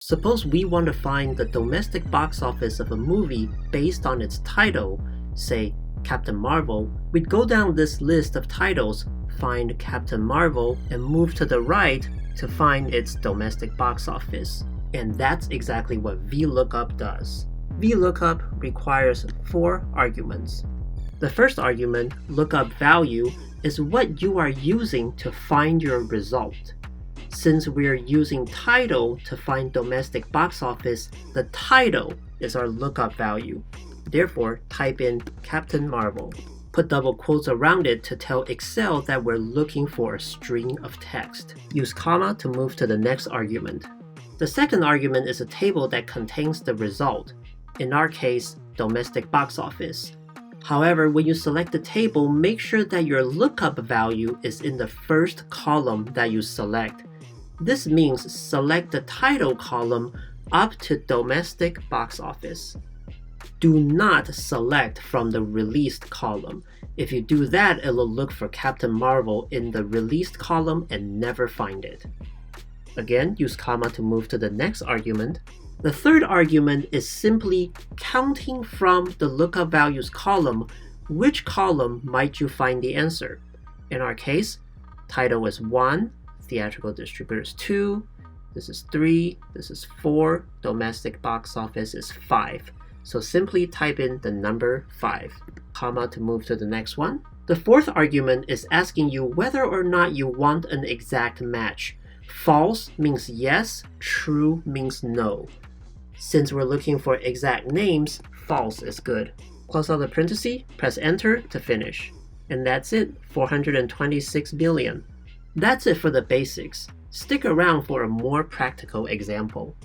Suppose we want to find the domestic box office of a movie based on its title, say Captain Marvel. We'd go down this list of titles, find Captain Marvel, and move to the right to find its domestic box office. And that's exactly what VLOOKUP does. VLOOKUP requires 4 arguments. The first argument, lookup value, is what you are using to find your result. Since we're using title to find domestic box office, the title is our lookup value. Therefore, type in Captain Marvel. Put double quotes around it to tell Excel that we're looking for a string of text. Use comma to move to the next argument. The second argument is a table that contains the result, in our case, domestic box office. However, when you select the table, make sure that your lookup value is in the first column that you select. This means select the title column up to domestic box office. Do not select from the released column. If you do that, it will look for Captain Marvel in the released column and never find it. Again, use comma to move to the next argument. The third argument is simply counting from the lookup values column, which column might you find the answer. In our case, title is 1, theatrical distributor is 2, this is 3, this is 4, domestic box office is 5. So simply type in the number 5, comma to move to the next one. The fourth argument is asking you whether or not you want an exact match. False means yes, true means no. Since we're looking for exact names, false is good. Close out the parenthesis, press enter to finish. And that's it, 426 billion. That's it for the basics. Stick around for a more practical example.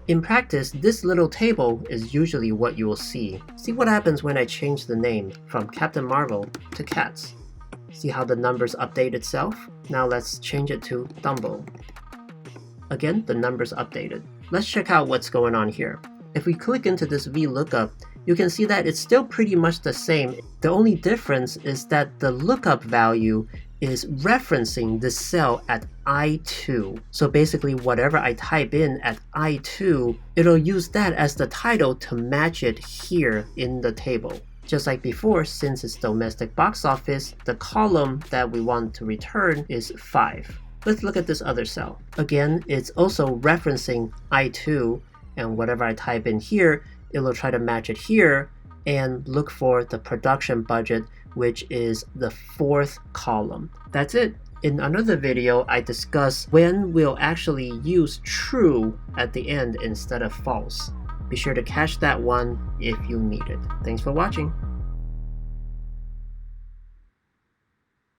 In practice, this little table is usually what you will see. See what happens when I change the name from Captain Marvel to Cats. See how the numbers update itself? Now let's change it to Dumbo. Again, the numbers updated. Let's check out what's going on here. If we click into this VLOOKUP, you can see that it's still pretty much the same. The only difference is that the lookup value is referencing this cell at I2. So basically whatever I type in at I2, it'll use that as the title to match it here in the table. Just like before, since it's domestic box office, the column that we want to return is 5. Let's look at this other cell. Again, it's also referencing I2, and whatever I type in here, it will try to match it here and look for the production budget, which is the 4th column. That's it. In another video, I discuss when we'll actually use true at the end instead of false. Be sure to catch that one if you need it. Thanks for watching.